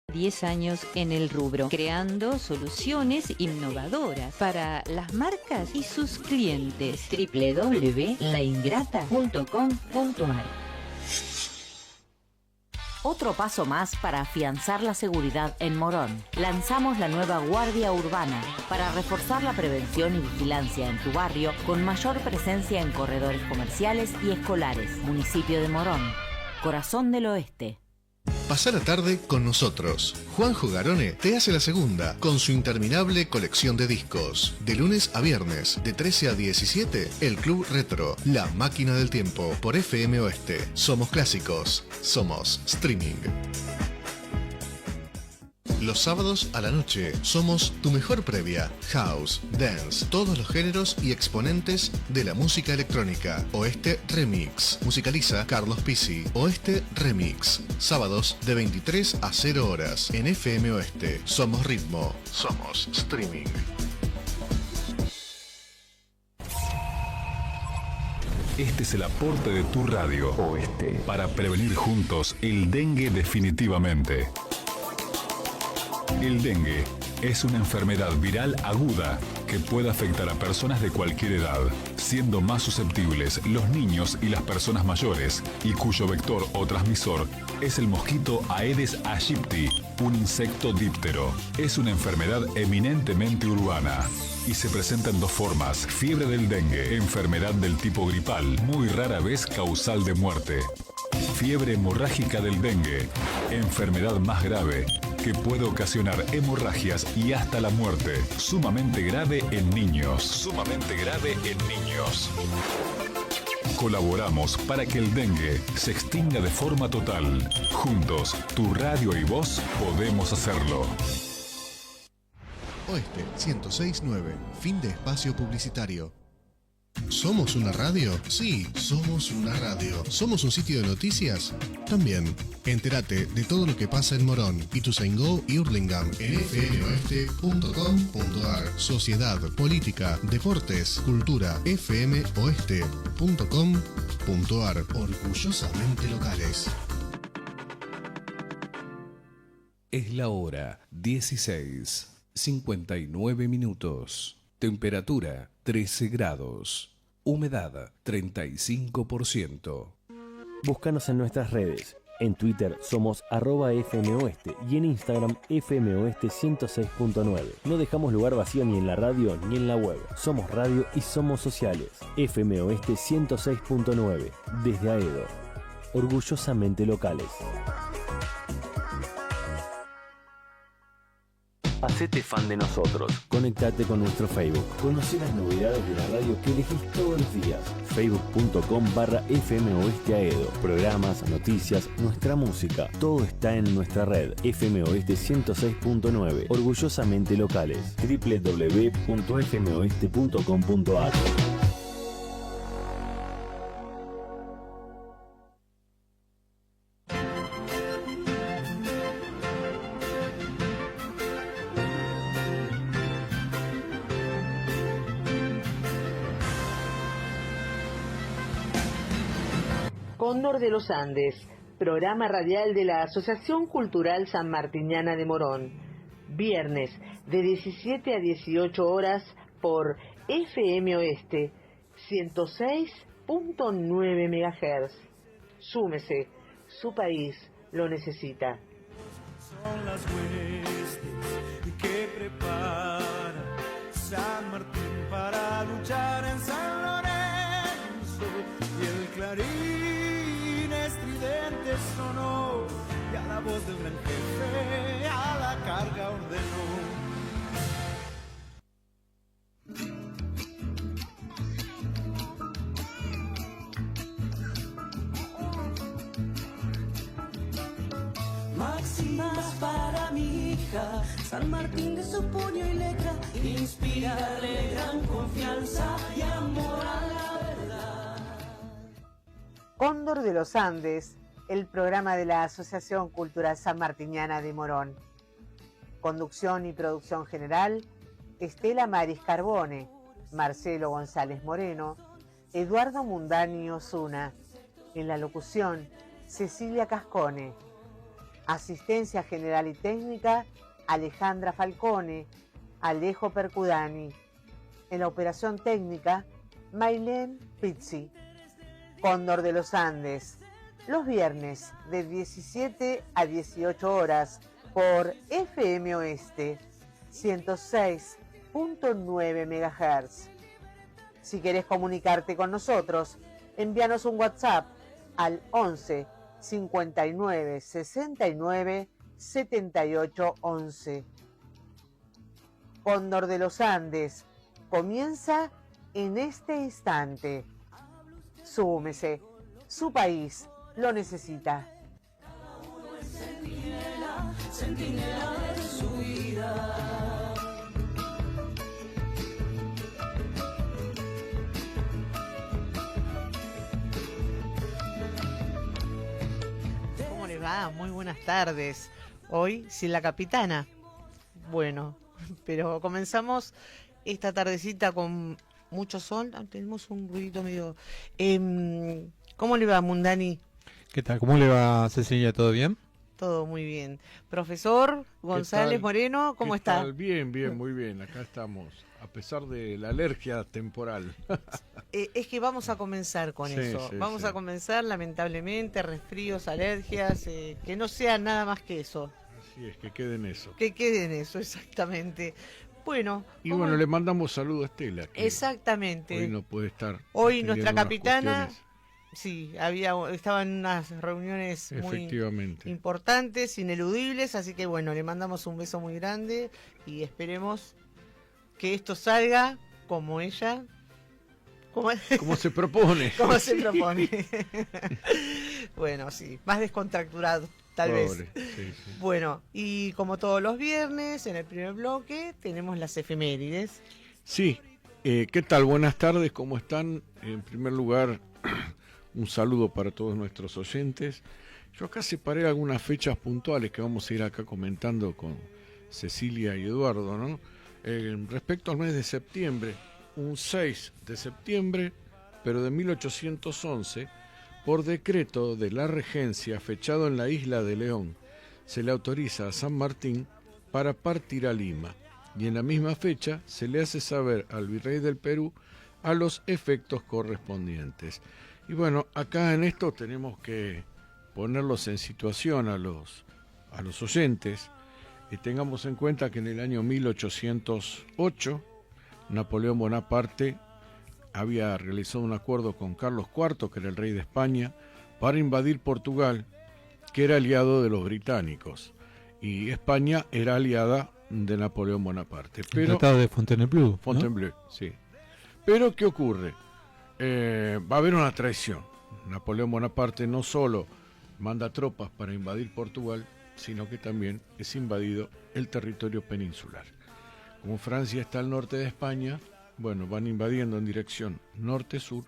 10 años en el rubro, creando soluciones innovadoras para las marcas y sus clientes. www.laingrata.com.ar. Otro paso más para afianzar la seguridad en Morón. Lanzamos la nueva Guardia Urbana para reforzar la prevención y vigilancia en tu barrio con mayor presencia en corredores comerciales y escolares. Municipio de Morón, corazón del oeste. Pasá la tarde con nosotros. Juanjo Garone te hace la segunda con su interminable colección de discos. De lunes a viernes, de 13 a 17, el Club Retro, la máquina del tiempo, por FM Oeste. Somos clásicos, somos streaming. Los sábados a la noche somos tu mejor previa. House, dance, todos los géneros y exponentes de la música electrónica. Oeste Remix. Musicaliza Carlos Pizzi. Oeste Remix. Sábados de 23 a 0 horas en FM Oeste. Somos ritmo. Somos streaming. Este es el aporte de tu radio Oeste para prevenir juntos el dengue definitivamente. El dengue es una enfermedad viral aguda que puede afectar a personas de cualquier edad, siendo más susceptibles los niños y las personas mayores, y cuyo vector o transmisor es el mosquito Aedes aegypti, un insecto díptero. Es una enfermedad eminentemente urbana y se presenta en dos formas: fiebre del dengue, enfermedad del tipo gripal, muy rara vez causal de muerte; fiebre hemorrágica del dengue, enfermedad más grave que puede ocasionar hemorragias y hasta la muerte, sumamente grave en niños. Sumamente grave en niños. Colaboramos para que el dengue se extinga de forma total. Juntos, tu radio y vos podemos hacerlo. Oeste 106.9. Fin de espacio publicitario. ¿Somos una radio? Sí, somos una radio. ¿Somos un sitio de noticias? También. Entérate de todo lo que pasa en Morón, Ituzaingó y Hurlingham en fmoeste.com.ar. Sociedad, política, deportes, cultura, fmoeste.com.ar. Orgullosamente locales. Es la hora 16:59 minutos. Temperatura 13 grados. Humedad 35%. Búscanos en nuestras redes. En Twitter somos @FMOeste y en Instagram FMOeste 106.9. No dejamos lugar vacío ni en la radio ni en la web. Somos radio y somos sociales. FMOeste 106.9. Desde Aedo. Orgullosamente locales. Hacete fan de nosotros. Conectate con nuestro Facebook. Conoce las novedades de la radio que elegís todos los días. Facebook.com/FMOesteAedo. Programas, noticias, nuestra música. Todo está en nuestra red. FMOeste 106.9. Orgullosamente locales. www.fmoeste.com.ar. Cóndor de los Andes, programa radial de la Asociación Cultural Sanmartiniana de Morón. Viernes de 17 a 18 horas por FM Oeste 106.9 MHz. Súmese, su país lo necesita. Son las huestes que prepara San Martín para luchar en San Lorenzo, y el clarín estridente sonó, y a la voz del gran jefe a la carga ordenó. Máximas para mi hija, San Martín de su puño y letra, inspirarle gran confianza y amor a la verdad. Cóndor de los Andes, el programa de la Asociación Cultural Sanmartiniana de Morón. Conducción y producción general, Estela Maris Carbone, Marcelo González Moreno, Eduardo Mundani Osuna. En la locución, Cecilia Cascone. Asistencia general y técnica, Alejandra Falcone, Alejo Percudani. En la operación técnica, Mailén Pizzi. Cóndor de los Andes, los viernes de 17 a 18 horas por FM Oeste 106.9 MHz. Si querés comunicarte con nosotros, envíanos un WhatsApp al 11 59 69 78 11. Cóndor de los Andes comienza en este instante. Súmese, su país lo necesita. Centinela de su vida. ¿Cómo le va? Muy buenas tardes. Hoy sin la capitana. Bueno, pero comenzamos esta tardecita con mucho sol. Tenemos un ruidito medio... ¿Cómo le va, Mundani? ¿Qué tal? ¿Cómo le va, Cecilia? ¿Todo bien? Todo muy bien. Profesor González Moreno, ¿cómo está? Bien, muy bien. Acá estamos, a pesar de la alergia temporal. Es que vamos a comenzar con eso. Vamos a comenzar, lamentablemente, resfríos, alergias, que no sea nada más que eso. Así es, que quede en eso. Que quede en eso, exactamente. Bueno. Y bueno, le mandamos saludo a Estela. Exactamente. Hoy no puede estar. Hoy nuestra capitana... Sí, estaban en unas reuniones muy importantes, ineludibles, así que bueno, le mandamos un beso muy grande y esperemos que esto salga como ella, como se propone. Como se propone. Bueno, sí, más descontracturado, tal vez. Sí. Bueno, y como todos los viernes, en el primer bloque, tenemos las efemérides. Sí, ¿qué tal? Buenas tardes, ¿cómo están? En primer lugar... un saludo para todos nuestros oyentes. Yo acá separé algunas fechas puntuales que vamos a ir acá comentando con Cecilia y Eduardo, ¿no? Respecto al mes de septiembre, un 6 de septiembre, pero de 1811, por decreto de la regencia fechado en la isla de León, se le autoriza a San Martín para partir a Lima, y en la misma fecha se le hace saber al virrey del Perú a los efectos correspondientes. Y bueno, acá en esto tenemos que ponerlos en situación a los oyentes, y tengamos en cuenta que en el año 1808 Napoleón Bonaparte había realizado un acuerdo con Carlos IV, que era el rey de España, para invadir Portugal, que era aliado de los británicos, y España era aliada de Napoleón Bonaparte. El tratado de Fontainebleau, Fontainebleau, ¿no? Sí. Pero ¿qué ocurre? Va a haber una traición. Napoleón Bonaparte no solo manda tropas para invadir Portugal, sino que también es invadido el territorio peninsular. Como Francia está al norte de España, bueno, van invadiendo en dirección norte-sur,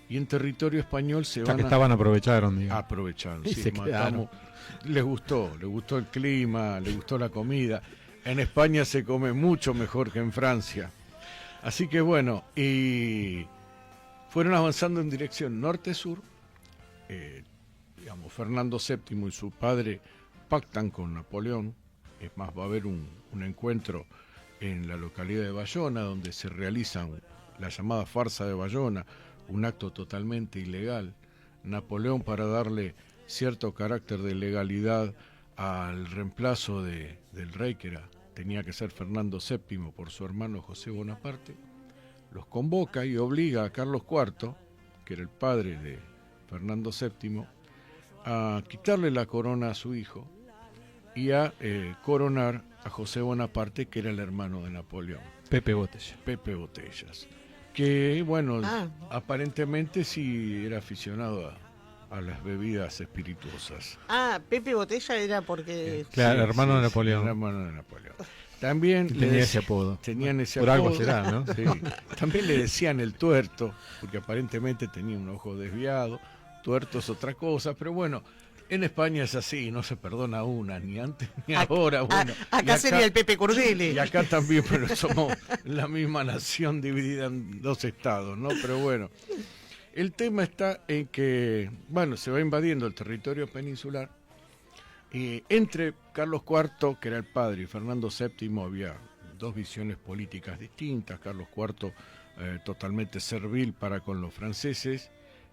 y en territorio español se van aprovecharon, digamos. Aprovecharon, sí, les gustó el clima, les gustó la comida. En España se come mucho mejor que en Francia. Así que bueno, y fueron avanzando en dirección norte-sur. Fernando VII y su padre pactan con Napoleón. Es más, va a haber un encuentro en la localidad de Bayona, donde se realiza la llamada farsa de Bayona, un acto totalmente ilegal. Napoleón, para darle cierto carácter de legalidad al reemplazo del rey, que tenía que ser Fernando VII por su hermano José Bonaparte, los convoca y obliga a Carlos IV, que era el padre de Fernando VII, a quitarle la corona a su hijo y a coronar a José Bonaparte, que era el hermano de Napoleón. Pepe Botellas. Que, bueno, aparentemente sí era aficionado a las bebidas espirituosas. Pepe Botella era porque... Claro, hermano de Napoleón. Hermano de Napoleón. También tenía ese apodo. Por algo será, ¿no? Sí. También le decían el tuerto, porque aparentemente tenía un ojo desviado. Tuerto es otra cosa, pero bueno, en España es así, no se perdona una, ni antes ni ahora. Bueno, acá sería el Pepe Cordele. Y acá también, pero somos la misma nación dividida en dos estados, ¿no? Pero bueno, el tema está en que, bueno, se va invadiendo el territorio peninsular, Entre Carlos IV, que era el padre, y Fernando VII había dos visiones políticas distintas. Carlos IV totalmente servil para con los franceses,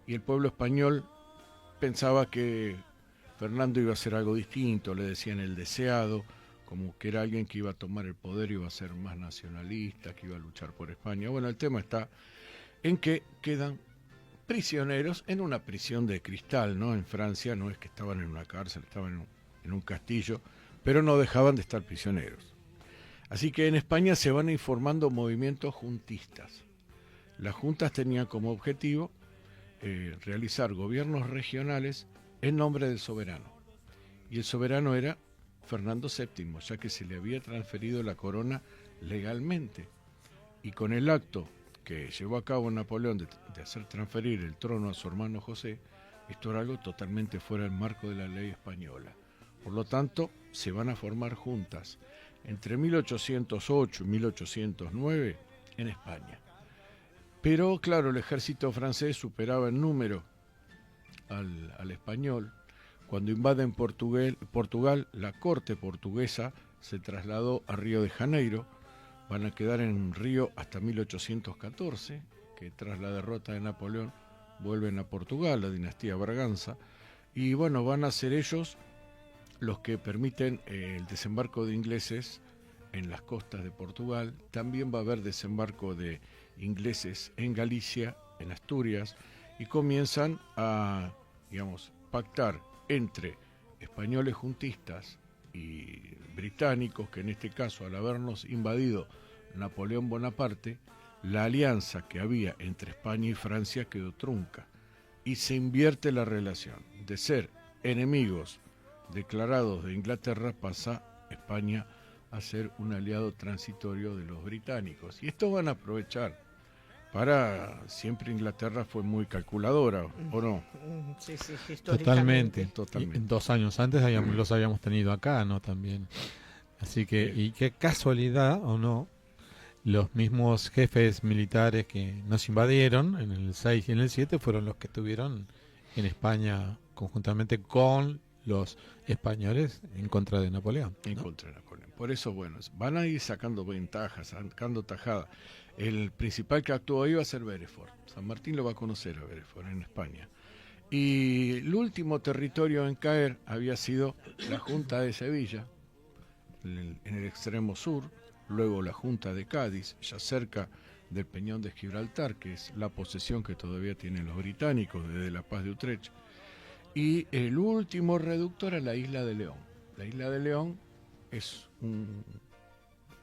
y el pueblo español pensaba que Fernando iba a hacer algo distinto, le decían el deseado, como que era alguien que iba a tomar el poder, iba a ser más nacionalista, que iba a luchar por España. Bueno, el tema está en que quedan prisioneros en una prisión de cristal, ¿no? En Francia no es que estaban en una cárcel, estaban en un castillo, pero no dejaban de estar prisioneros. Así que en España se van informando movimientos juntistas. Las juntas tenían como objetivo realizar gobiernos regionales en nombre del soberano. Y el soberano era Fernando VII, ya que se le había transferido la corona legalmente. Y con el acto que llevó a cabo Napoleón de hacer transferir el trono a su hermano José, esto era algo totalmente fuera del marco de la ley española. Por lo tanto, se van a formar juntas entre 1808 y 1809 en España. Pero claro, el ejército francés superaba en número al español. Cuando invaden Portugal, la corte portuguesa se trasladó a Río de Janeiro. Van a quedar en Río hasta 1814, que tras la derrota de Napoleón vuelven a Portugal, la dinastía Braganza, y bueno, van a ser ellos los que permiten el desembarco de ingleses en las costas de Portugal. También va a haber desembarco de ingleses en Galicia, en Asturias, y comienzan a, digamos, pactar entre españoles juntistas y británicos, que en este caso, al habernos invadido Napoleón Bonaparte, la alianza que había entre España y Francia quedó trunca, y se invierte la relación. De ser enemigos declarados de Inglaterra, pasa España a ser un aliado transitorio de los británicos. Y estos van a aprovechar siempre Inglaterra fue muy calculadora, ¿o no? Sí, Totalmente. Totalmente. Y 2 años antes los habíamos tenido acá, ¿no? También. Así que, y qué casualidad, ¿o no? Los mismos jefes militares que nos invadieron en el 6 y en el 7 fueron los que estuvieron en España conjuntamente con los españoles en contra de Napoleón, ¿no? En contra de Napoleón. Por eso, bueno, van a ir sacando ventajas, sacando tajada. El principal que actuó ahí va a ser Berefort. San Martín lo va a conocer a Berefort en España. Y el último territorio en caer había sido la Junta de Sevilla, en el extremo sur, luego la Junta de Cádiz, ya cerca del Peñón de Gibraltar, que es la posesión que todavía tienen los británicos desde la Paz de Utrecht, y el último reducto era la Isla de León. La Isla de León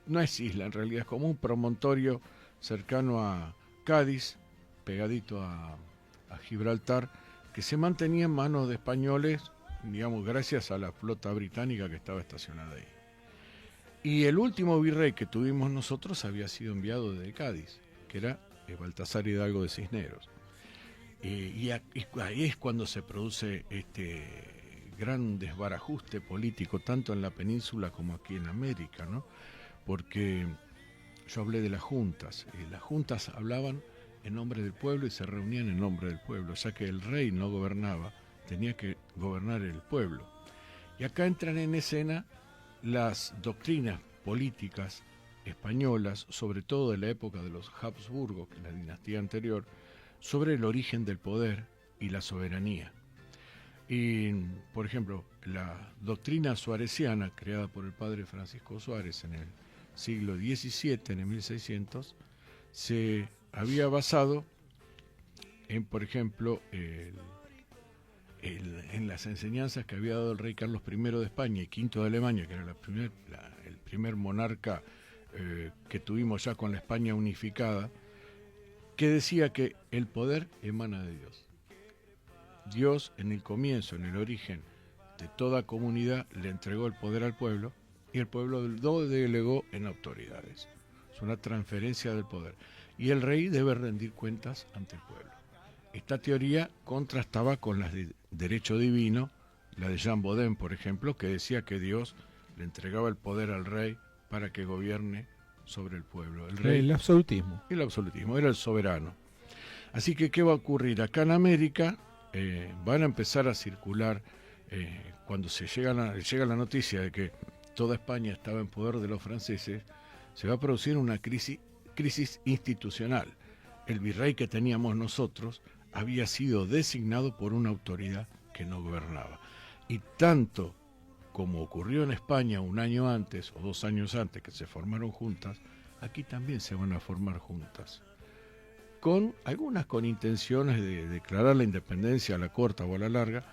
no es isla, en realidad es como un promontorio cercano a Cádiz, pegadito a Gibraltar, que se mantenía en manos de españoles, digamos, gracias a la flota británica que estaba estacionada ahí. Y el último virrey que tuvimos nosotros había sido enviado desde Cádiz, que era Baltasar Hidalgo de Cisneros. Y ahí es cuando se produce este gran desbarajuste político, tanto en la península como aquí en América, ¿no? Porque yo hablé de las juntas hablaban en nombre del pueblo y se reunían en nombre del pueblo, ya que el rey no gobernaba, tenía que gobernar el pueblo. Y acá entran en escena las doctrinas políticas españolas, sobre todo de la época de los Habsburgo, que es la dinastía anterior, sobre el origen del poder y la soberanía. Y, por ejemplo, la doctrina suareciana, creada por el padre Francisco Suárez en el siglo XVII, en el 1600, se había basado en, por ejemplo, en las enseñanzas que había dado el rey Carlos I de España y V de Alemania, que era el primer monarca que tuvimos ya con la España unificada, que decía que el poder emana de Dios. Dios, en el comienzo, en el origen de toda comunidad, le entregó el poder al pueblo y el pueblo lo delegó en autoridades. Es una transferencia del poder. Y el rey debe rendir cuentas ante el pueblo. Esta teoría contrastaba con las de derecho divino, la de Jean Bodin, por ejemplo, que decía que Dios le entregaba el poder al rey para que gobierne sobre el pueblo. El absolutismo. El absolutismo, era el soberano. Así que, ¿qué va a ocurrir? Acá en América van a empezar a circular cuando llega la noticia de que toda España estaba en poder de los franceses, se va a producir una crisis institucional. El virrey que teníamos nosotros había sido designado por una autoridad que no gobernaba. Y tanto como ocurrió en España un año antes o 2 años antes que se formaron juntas, aquí también se van a formar juntas. Algunas con intenciones de declarar la independencia a la corta o a la larga,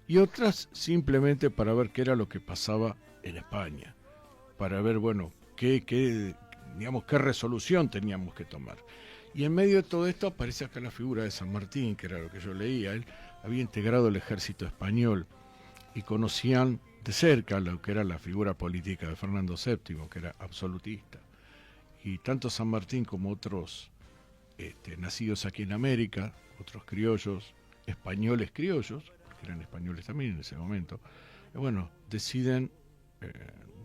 y otras simplemente para ver qué era lo que pasaba en España, para ver, bueno, qué resolución teníamos que tomar. Y en medio de todo esto aparece acá la figura de San Martín, que era lo que yo leía. Él había integrado el ejército español y conocían de cerca lo que era la figura política de Fernando VII, que era absolutista. Y tanto San Martín como otros nacidos aquí en América, otros criollos, españoles criollos, porque eran españoles también en ese momento, deciden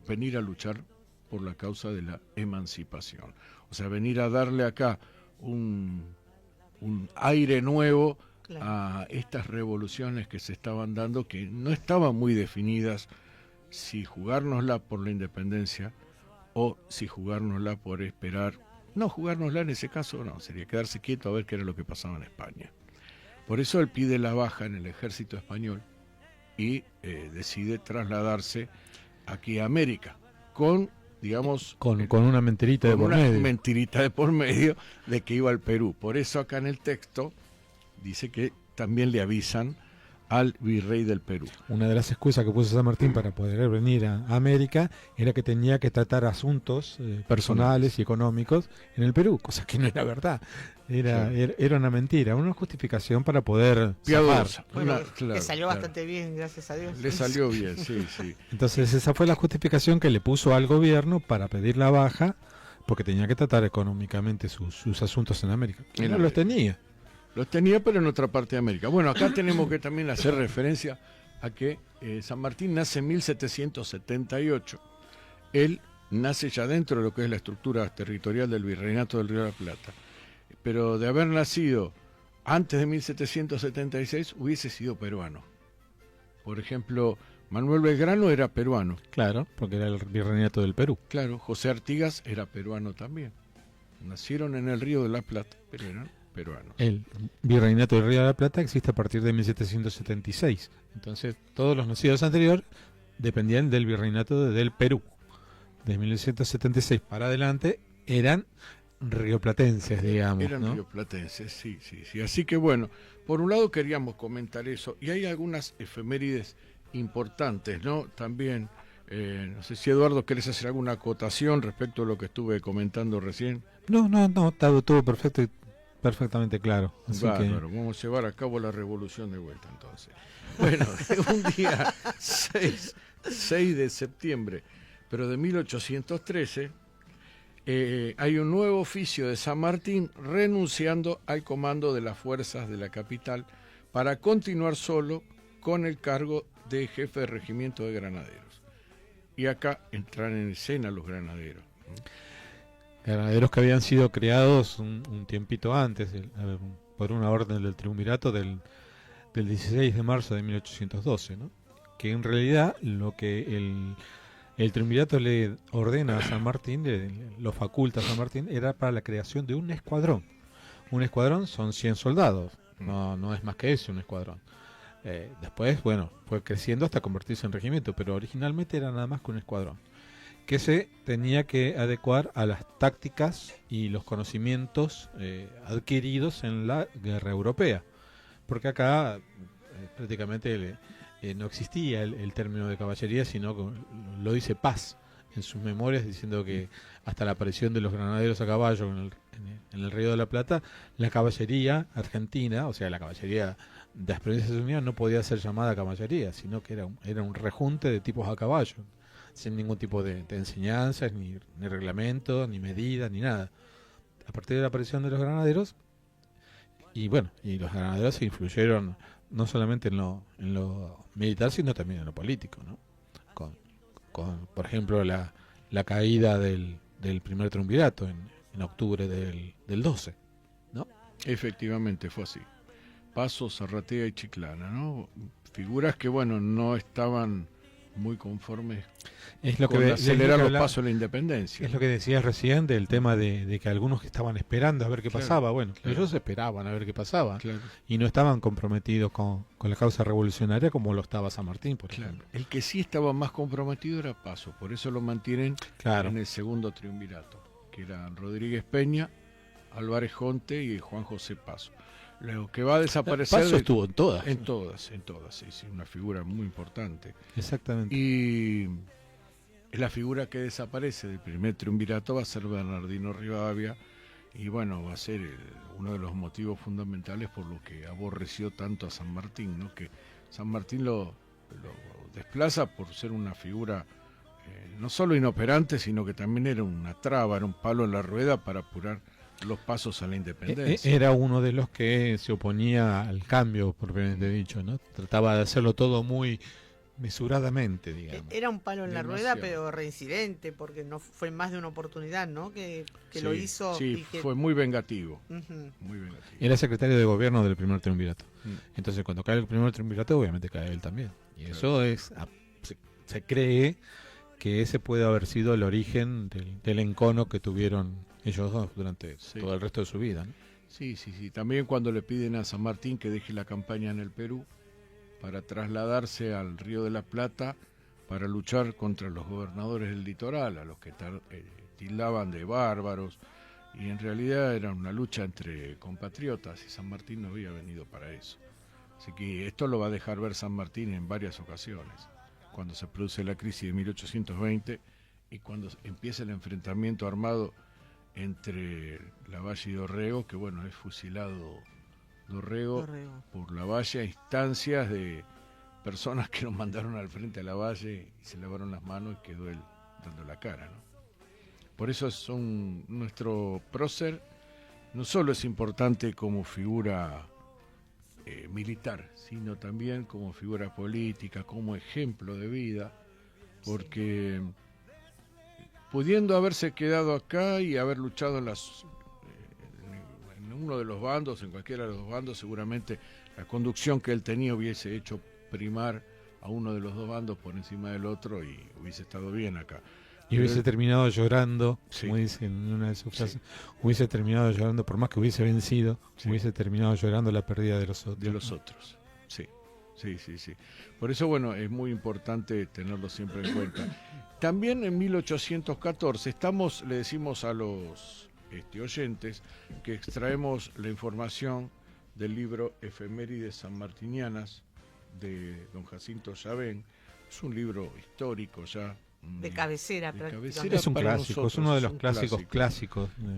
venir a luchar por la causa de la emancipación. O sea, venir a darle acá un aire nuevo, claro, a estas revoluciones que se estaban dando, que no estaban muy definidas, si jugárnosla por la independencia o si jugárnosla por esperar. No, jugárnosla en ese caso no, sería quedarse quieto a ver qué era lo que pasaba en España. Por eso él pide la baja en el ejército español y decide trasladarse aquí a América, con una mentirita de por medio. Una mentirita de por medio de que iba al Perú. Por eso acá en el texto dice que también le avisan al virrey del Perú. Una de las excusas que puso San Martín para poder venir a América era que tenía que tratar asuntos personales y económicos en el Perú, cosa que no era verdad. Era una mentira, una justificación para poder piadosa. Le salió bastante bien, gracias a Dios. Le salió bien, sí. Entonces esa fue la justificación que le puso al gobierno para pedir la baja, porque tenía que tratar económicamente sus asuntos en América. Y no los tenía. Los tenía, pero en otra parte de América. Bueno, acá tenemos que también hacer referencia a que San Martín nace en 1778. Él nace ya dentro de lo que es la estructura territorial del Virreinato del Río de la Plata. Pero de haber nacido antes de 1776, hubiese sido peruano. Por ejemplo, Manuel Belgrano era peruano. Claro, porque era el Virreinato del Perú. Claro, José Artigas era peruano también. Nacieron en el Río de la Plata, pero eran peruanos. El Virreinato del Río de la Plata existe a partir de 1776. Entonces, todos los nacidos anteriores dependían del Virreinato del Perú. De 1776 para adelante eran rioplatenses, digamos. Eran rioplatenses, sí. Así que bueno, por un lado queríamos comentar eso, y hay algunas efemérides importantes, ¿no? También, no sé si Eduardo, ¿querés hacer alguna acotación respecto a lo que estuve comentando recién? No, está todo perfectamente claro. Así Bárbaro, vamos a llevar a cabo la revolución de vuelta entonces. Bueno, un día 6 de septiembre, pero de 1813, hay un nuevo oficio de San Martín renunciando al comando de las fuerzas de la capital para continuar solo con el cargo de jefe de regimiento de granaderos. Y acá entran en escena los granaderos. Granaderos que habían sido creados un tiempito antes, por una orden del triunvirato del 16 de marzo de 1812, ¿no? Que en realidad lo que el triunvirato le ordena a San Martín, lo faculta a San Martín, era para la creación de un escuadrón. Un escuadrón son 100 soldados, no es más que eso, un escuadrón. Después, fue creciendo hasta convertirse en regimiento, pero originalmente era nada más que un escuadrón, que se tenía que adecuar a las tácticas y los conocimientos adquiridos en la guerra europea, porque acá prácticamente no existía el término de caballería, sino que lo dice Paz en sus memorias, diciendo que hasta la aparición de los granaderos a caballo en el Río de la Plata, la caballería argentina, o sea, la caballería de las Provincias Unidas, no podía ser llamada caballería, sino que era un rejunte de tipos a caballo, sin ningún tipo de enseñanzas, ni reglamento, ni medida, ni nada. A partir de la aparición de los granaderos, y los granaderos se influyeron no solamente en lo militar, sino también en lo político, ¿no? Con por ejemplo, la caída del primer triunvirato en octubre del 12, ¿no? Efectivamente fue así. Paso, Zarratea y Chiclana, ¿no? figuras que, bueno, no estaban muy conformes Es lo con que acelerar los habla- pasos de la independencia. Es lo que decías recién del tema de que algunos estaban esperando a ver qué Claro, pasaba. Bueno, claro. ellos esperaban a ver qué pasaba Claro. y no estaban comprometidos con la causa revolucionaria como lo estaba San Martín, por Claro. ejemplo. El que sí estaba más comprometido era Paso, por eso lo mantienen Claro. en el segundo triunvirato, que eran Rodríguez Peña, Álvarez Jonte y Juan José Paso. Lo que va a desaparecer... Paso estuvo en todas. En todas, sí, una figura muy importante. Exactamente. Y la figura que desaparece del primer triunvirato va a ser Bernardino Rivadavia, y bueno, va a ser uno de los motivos fundamentales por lo que aborreció tanto a San Martín, ¿no? Que San Martín lo desplaza por ser una figura no solo inoperante, sino que también era una traba, era un palo en la rueda para apurar los pasos a la independencia. Era uno de los que se oponía al cambio, propiamente dicho, ¿no? Trataba de hacerlo todo muy mesuradamente, digamos. Era un palo en la rueda, Demasiado. pero reincidente, porque no fue más de una oportunidad, ¿no? Que Sí, lo hizo. sí, y que... fue muy vengativo. Ujú. Muy vengativo. Era secretario de gobierno del primer triunvirato. Mm. Entonces, cuando cae el primer triunvirato, obviamente cae él también. Y eso se cree que ese puede haber sido el origen del encono que tuvieron ellos dos durante Sí. todo el resto de su vida, ¿no? Sí. También cuando le piden a San Martín que deje la campaña en el Perú para trasladarse al Río de la Plata para luchar contra los gobernadores del litoral, a los que tildaban de bárbaros, y en realidad era una lucha entre compatriotas y San Martín no había venido para eso. Así que esto lo va a dejar ver San Martín en varias ocasiones, cuando se produce la crisis de 1820 y cuando empieza el enfrentamiento armado entre Lavalle y Dorrego, que bueno, es fusilado Dorrego por Lavalle a instancias de personas que lo mandaron al frente a Lavalle y se lavaron las manos y quedó él dando la cara, ¿no? Por eso nuestro prócer no solo es importante como figura militar, sino también como figura política, como ejemplo de vida, porque pudiendo haberse quedado acá y haber luchado en uno de los bandos, en cualquiera de los dos bandos, seguramente la conducción que él tenía hubiese hecho primar a uno de los dos bandos por encima del otro y hubiese estado bien acá. Y hubiese terminado llorando, Sí. como dice en una de sus Sí. frases, hubiese terminado llorando, por más que hubiese vencido, Sí. hubiese terminado llorando la pérdida de los otros. De los otros, sí. Por eso, bueno, es muy importante tenerlo siempre en cuenta. También en 1814 le decimos a los oyentes que extraemos la información del libro Efemérides sanmartinianas de don Jacinto Llavén. Es un libro histórico ya. De cabecera, de prácticamente. cabecera Es un para clásico, nosotros, es uno de los un clásicos clásico. de la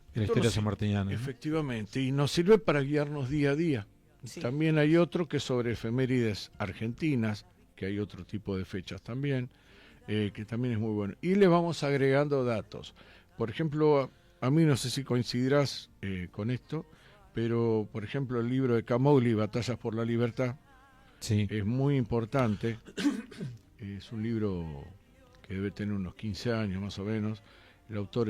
Esto historia nos- sanmartiniana, ¿no? Efectivamente, y nos sirve para guiarnos día a día. Sí. También hay otro que es sobre efemérides argentinas, que hay otro tipo de fechas también, que también es muy bueno. Y le vamos agregando datos. Por ejemplo, a mí no sé si coincidirás con esto, pero por ejemplo el libro de Camogli, Batallas por la Libertad, Sí. es muy importante. Es un libro que debe tener unos 15 años más o menos. El autor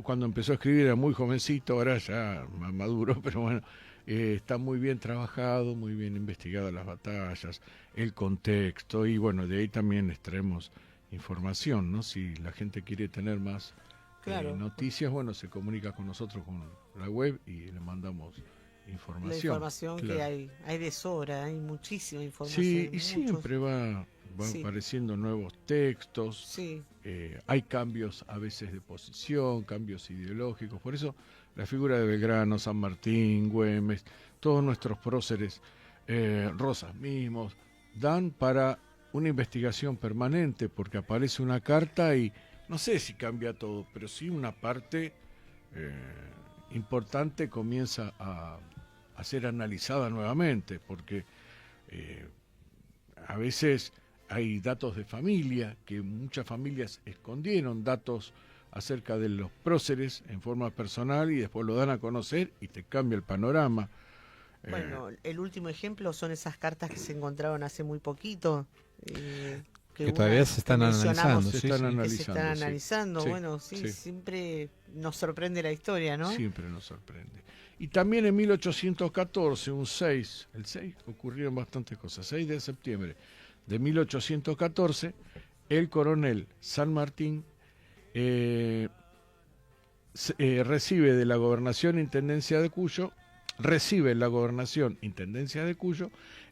cuando empezó a escribir era muy jovencito, ahora ya más maduro, pero bueno, está muy bien trabajado, muy bien investigadas las batallas, el contexto, y bueno, de ahí también extraemos información, ¿no? Si la gente quiere tener más Claro. noticias, bueno, se comunica con nosotros con la web y le mandamos información. La información que Claro. hay de sobra, hay muchísima información. Sí, y muchos- siempre van Sí. apareciendo nuevos textos, Sí. hay cambios a veces de posición, cambios ideológicos, por eso la figura de Belgrano, San Martín, Güemes, todos nuestros próceres, Rosas mismos, dan para una investigación permanente, porque aparece una carta y no sé si cambia todo, pero sí una parte importante comienza a ser analizada nuevamente, porque a veces hay datos de familia, que muchas familias escondieron datos acerca de los próceres en forma personal y después lo dan a conocer y te cambia el panorama. Bueno, el último ejemplo son esas cartas que se encontraron hace muy poquito. Que todavía se están mencionamos, analizando, se sí, están sí. que analizando. se están sí. analizando. Sí, Bueno, sí, sí. siempre nos sorprende la historia, ¿no? Siempre nos sorprende. Y también en 1814, el 6 ocurrieron bastantes cosas. 6 de septiembre de 1814, el coronel San Martín recibe la gobernación Intendencia de Cuyo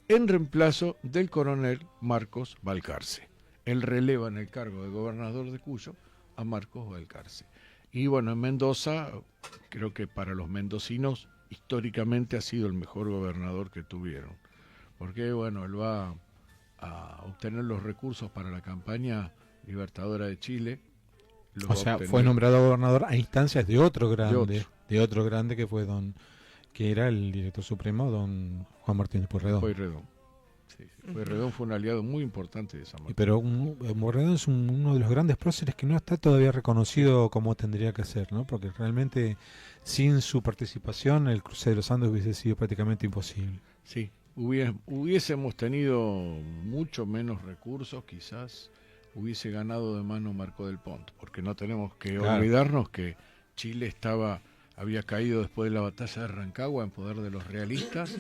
en reemplazo del coronel Marcos Balcarce. Él releva en el cargo de gobernador de Cuyo a Marcos Balcarce. Y bueno, en Mendoza, creo que para los mendocinos históricamente ha sido el mejor gobernador que tuvieron, porque bueno, él va a obtener los recursos para la campaña libertadora de Chile. O sea, fue nombrado gobernador a instancias de otro grande que fue que era el director supremo, don Juan Martínez Pueyrredón. Pueyrredón fue un aliado muy importante de San Martín. Pero Pueyrredón es uno de los grandes próceres que no está todavía reconocido como tendría que ser, ¿no? Porque realmente sin su participación el cruce de los Andes hubiese sido prácticamente imposible. Sí, hubiésemos tenido mucho menos recursos, quizás hubiese ganado de mano Marco del Pont, porque no tenemos que olvidarnos que Chile había caído después de la batalla de Rancagua en poder de los realistas,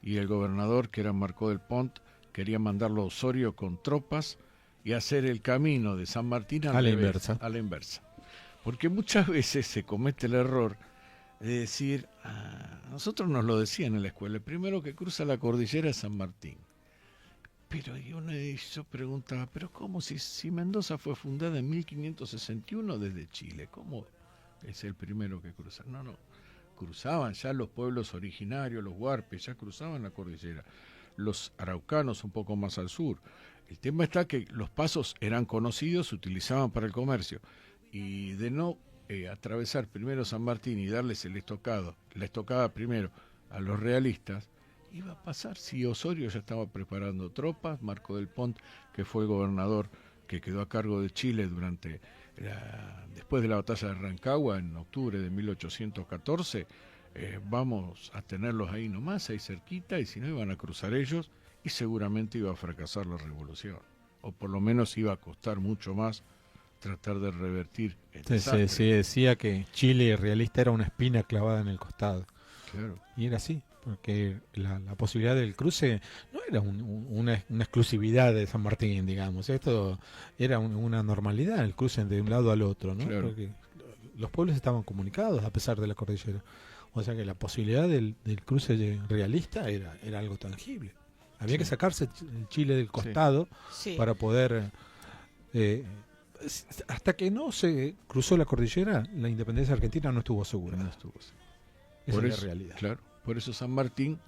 y el gobernador, que era Marco del Pont, quería mandarlo a Osorio con tropas y hacer el camino de San Martín a la inversa. Porque muchas veces se comete el error de decir, nosotros nos lo decían en la escuela, el primero que cruza la cordillera es San Martín. Pero yo preguntaba, ¿pero cómo si Mendoza fue fundada en 1561 desde Chile? ¿Cómo es el primero que cruza? No, cruzaban ya los pueblos originarios, los huarpes, ya cruzaban la cordillera. Los araucanos un poco más al sur. El tema está que los pasos eran conocidos, se utilizaban para el comercio. Y de no atravesar primero San Martín y darles la estocada primero a los realistas, iba a pasar si Osorio ya estaba preparando tropas. Marco del Pont, que fue el gobernador que quedó a cargo de Chile después de la batalla de Rancagua en octubre de 1814, vamos a tenerlos ahí nomás, ahí cerquita, y si no iban a cruzar ellos y seguramente iba a fracasar la revolución, o por lo menos iba a costar mucho más tratar de revertir el desastre. Se decía que Chile realista era una espina clavada en el costado. Claro. Y era así, porque la posibilidad del cruce no era una exclusividad de San Martín, digamos. Esto era una normalidad, el cruce de un lado al otro, ¿no? Claro. Porque los pueblos estaban comunicados a pesar de la cordillera. O sea que la posibilidad del cruce realista era algo tangible. Había que sacarse Chile del costado para poder... hasta que no se cruzó la cordillera, la independencia argentina no estuvo segura. Esa es la realidad. Claro, por eso San Martín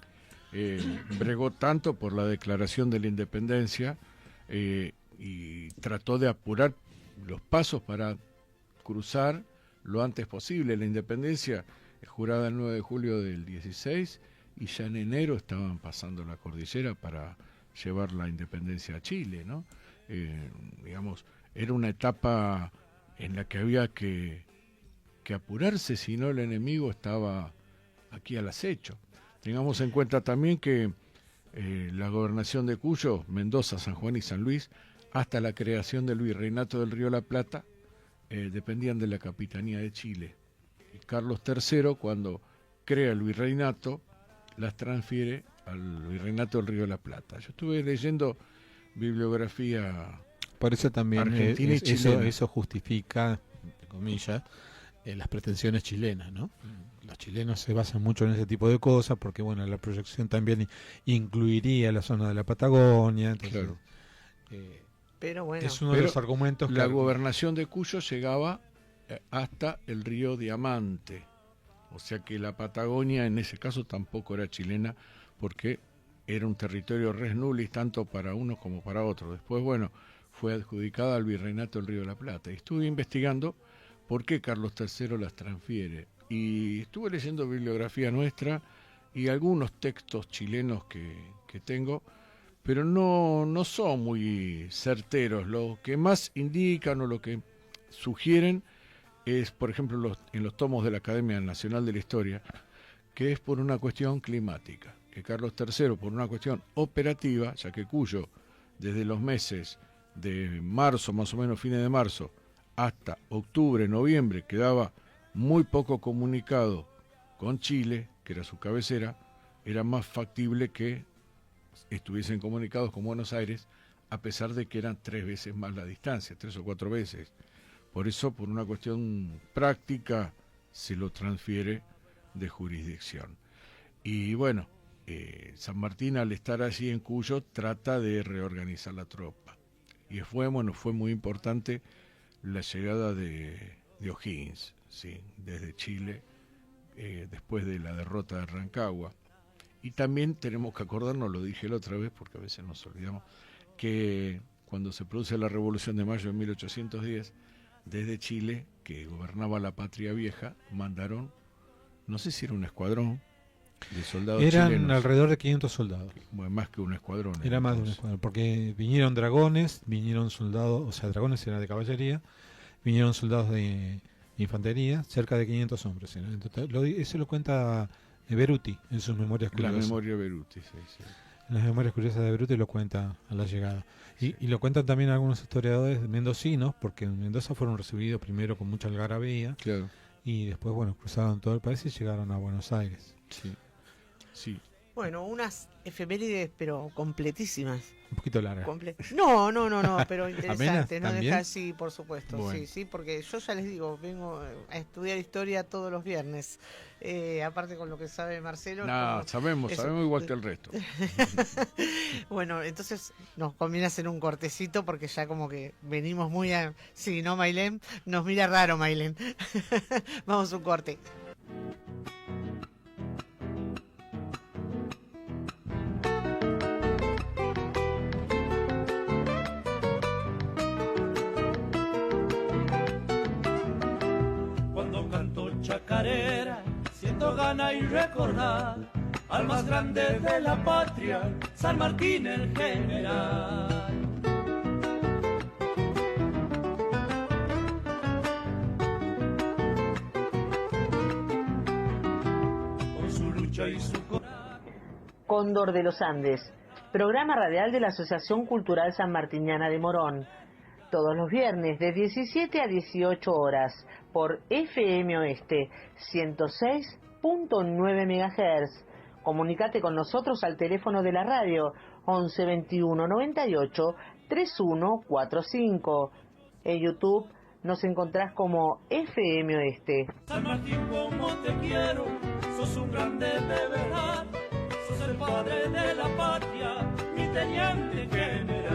bregó tanto por la declaración de la independencia y trató de apurar los pasos para cruzar lo antes posible. La independencia es jurada el 9 de julio del 16 y ya en enero estaban pasando la cordillera para llevar la independencia a Chile, ¿no? Digamos, era una etapa en la que había que apurarse, si no el enemigo estaba aquí al acecho. Tengamos en cuenta también que la gobernación de Cuyo, Mendoza, San Juan y San Luis, hasta la creación del virreinato del Río de la Plata, dependían de la Capitanía de Chile. Y Carlos III, cuando crea el virreinato, las transfiere al virreinato del Río de la Plata. Yo estuve leyendo bibliografía por eso también argentina y chilena. Eso justifica, entre comillas, las pretensiones chilenas, ¿no? Los chilenos se basan mucho en ese tipo de cosas porque, bueno, la proyección también incluiría la zona de la Patagonia. Entonces, claro. Pero bueno, es uno de los argumentos. La gobernación de Cuyo llegaba hasta el río Diamante, o sea que la Patagonia en ese caso tampoco era chilena porque era un territorio res nullis tanto para unos como para otros. Después, bueno, fue adjudicada al virreinato del Río de la Plata. Y estuve investigando por qué Carlos III las transfiere. Y estuve leyendo bibliografía nuestra y algunos textos chilenos que tengo, pero no son muy certeros. Lo que más indican o lo que sugieren es, por ejemplo, en los tomos de la Academia Nacional de la Historia, que es por una cuestión climática. Que Carlos III, por una cuestión operativa, ya que Cuyo, desde los meses de marzo, más o menos fines de marzo, hasta octubre, noviembre, quedaba muy poco comunicado con Chile, que era su cabecera, era más factible que estuviesen comunicados con Buenos Aires, a pesar de que eran 3 veces más la distancia, 3 o 4 veces. Por eso, por una cuestión práctica, se lo transfiere de jurisdicción. Y bueno, San Martín, al estar allí en Cuyo, trata de reorganizar la tropa. Y fue muy importante la llegada de O'Higgins, ¿sí? Desde Chile, después de la derrota de Rancagua. Y también tenemos que acordarnos, lo dije la otra vez porque a veces nos olvidamos, que cuando se produce la Revolución de Mayo de 1810, desde Chile, que gobernaba la Patria Vieja, mandaron, no sé si era un escuadrón de soldados Eran chilenos. alrededor de 500 soldados. Bueno, más que un escuadrón. Era más de un escuadrón, porque vinieron dragones, vinieron soldados, o sea, dragones eran de caballería, vinieron soldados de infantería, cerca de 500 hombres. Entonces, eso lo cuenta Beruti en sus memorias La curiosas. memoria Beruti, sí. En las memorias curiosas de Beruti lo cuenta a la llegada. Y lo cuentan también algunos historiadores mendocinos, porque en Mendoza fueron recibidos primero con mucha algarabía, claro, y después, bueno, cruzaron todo el país y llegaron a Buenos Aires. Sí. Bueno, unas efemérides, pero completísimas. Un poquito larga. No, pero interesante. No ¿También? deja así, por supuesto. Bueno. Sí, porque yo ya les digo, vengo a estudiar historia todos los viernes. Aparte con lo que sabe Marcelo. No, sabemos igual que el resto. Bueno, entonces nos conviene hacer un cortecito porque ya como que venimos muy a... Sí, ¿no, Mailén? Nos mira raro, Mailén. Vamos a un corte. Cuando canto chacarera, siento gana y recordar al más grande de la patria, San Martín el general. Con su lucha y su coraje. Cóndor de los Andes, programa radial de la Asociación Cultural Sanmartiniana de Morón. Todos los viernes de 17 a 18 horas por FM Oeste 106.9 MHz. Comunicate con nosotros al teléfono de la radio 11 21 98 3145. En YouTube nos encontrás como FM Oeste. San Martín, como te quiero, sos un grande de verdad, sos el padre de la patria, mi teniente general.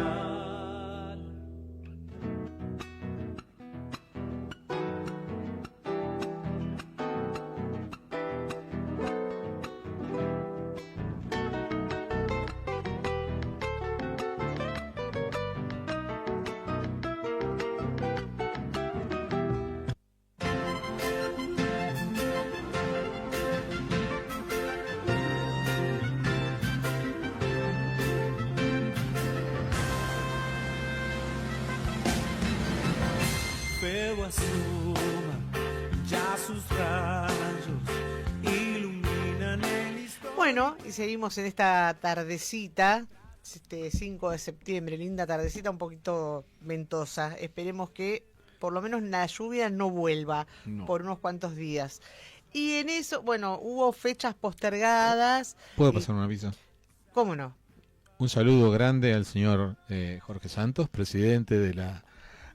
Fuego asoma, ya sus rayos iluminan el historia. Bueno, y seguimos en esta tardecita, 5 de septiembre, linda tardecita, un poquito ventosa. Esperemos que por lo menos la lluvia no vuelva por unos cuantos días. Y en eso, bueno, hubo fechas postergadas. ¿Puedo pasar un aviso? ¿Cómo no? Un saludo grande al señor Jorge Santos, presidente de la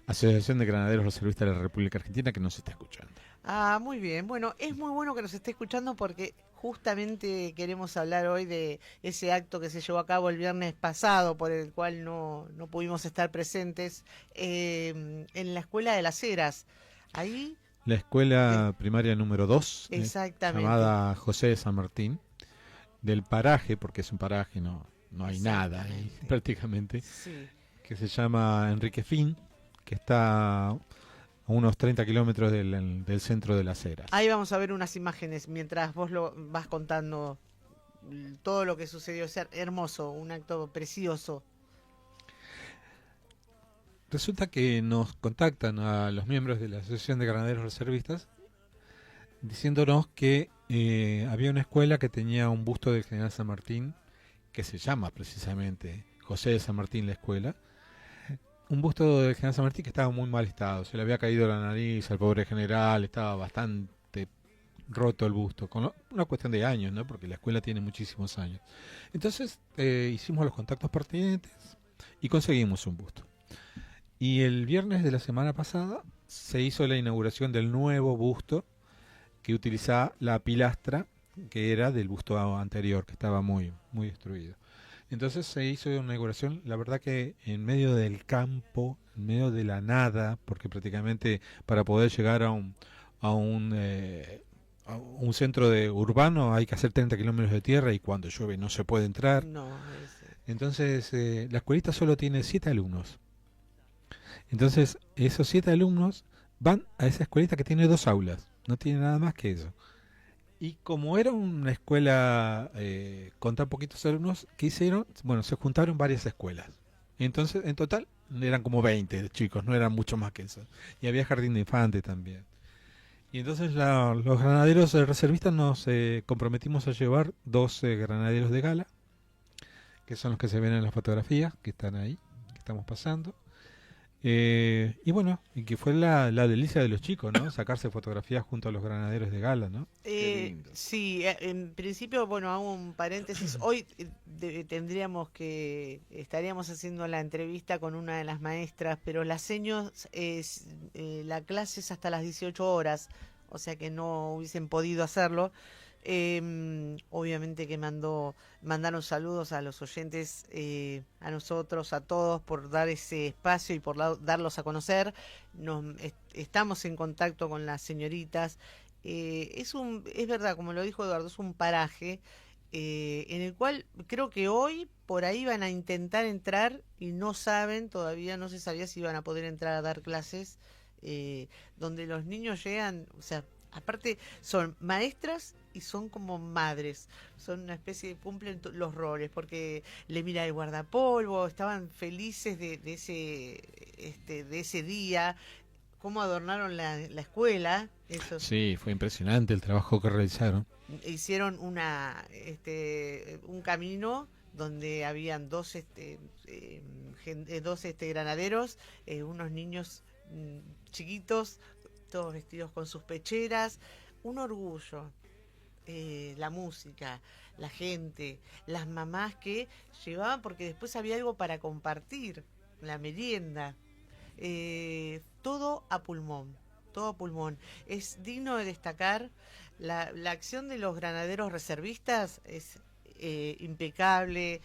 Asociación de Granaderos Reservistas de la República Argentina, que nos está escuchando. Ah, muy bien. Bueno, es muy bueno que nos esté escuchando porque justamente queremos hablar hoy de ese acto que se llevó a cabo el viernes pasado, por el cual no pudimos estar presentes, en la Escuela de las Heras. Ahí... La escuela primaria número 2, exactamente, llamada José de San Martín, del paraje, porque es un paraje, no hay nada ahí, prácticamente, sí, que se llama Enrique Fin, que está a unos 30 kilómetros del centro de Las Heras. Ahí vamos a ver unas imágenes mientras vos lo vas contando todo lo que sucedió. Es hermoso, un acto precioso. Resulta que nos contactan a los miembros de la Asociación de Granaderos Reservistas diciéndonos que había una escuela que tenía un busto del general San Martín, que se llama precisamente José de San Martín la escuela. Un busto del general San Martín que estaba en muy mal estado, se le había caído la nariz al pobre general, estaba bastante roto el busto, con una cuestión de años, ¿no? Porque la escuela tiene muchísimos años. Entonces hicimos los contactos pertinentes y conseguimos un busto. Y el viernes de la semana pasada se hizo la inauguración del nuevo busto que utilizaba la pilastra que era del busto anterior, que estaba muy, muy destruido. Entonces se hizo una inauguración, la verdad que en medio del campo, en medio de la nada, porque prácticamente para poder llegar a un centro urbano hay que hacer 30 kilómetros de tierra y cuando llueve no se puede entrar. Entonces la escuelita solo tiene 7 alumnos. Entonces esos 7 alumnos van a esa escuelita que tiene 2 aulas, no tiene nada más que eso. Y como era una escuela con tan poquitos alumnos, ¿qué hicieron? Bueno, se juntaron varias escuelas. Entonces, en total, eran como 20 chicos, no eran mucho más que eso. Y había jardín de infantes también. Y entonces los granaderos reservistas nos comprometimos a llevar 12 granaderos de gala, que son los que se ven en las fotografías, que están ahí, que estamos pasando. Y bueno, y que fue la delicia de los chicos, ¿no? Sacarse fotografías junto a los granaderos de gala, ¿no? Sí, en principio, bueno, hago un paréntesis. Hoy estaríamos haciendo la entrevista con una de las maestras, pero la clase es hasta las 18 horas, o sea que no hubiesen podido hacerlo. Obviamente que mandaron saludos a los oyentes, a nosotros, a todos, por dar ese espacio y por darlos a conocer. Estamos en contacto con las señoritas. Es verdad, como lo dijo Eduardo, es un paraje en el cual creo que hoy por ahí van a intentar entrar y no saben, todavía no se sabía si iban a poder entrar a dar clases, donde los niños llegan, o sea, aparte son maestras y son como madres, son una especie de, cumplen los roles, porque le mira el guardapolvo, estaban felices de ese día, cómo adornaron la escuela. Sí, fue impresionante el trabajo que realizaron. Hicieron un camino donde habían dos granaderos, unos niños chiquitos, todos vestidos con sus pecheras, un orgullo. La música, la gente, las mamás que llevaban, porque después había algo para compartir, la merienda, todo a pulmón. Es digno de destacar la acción de los granaderos reservistas, es impecable.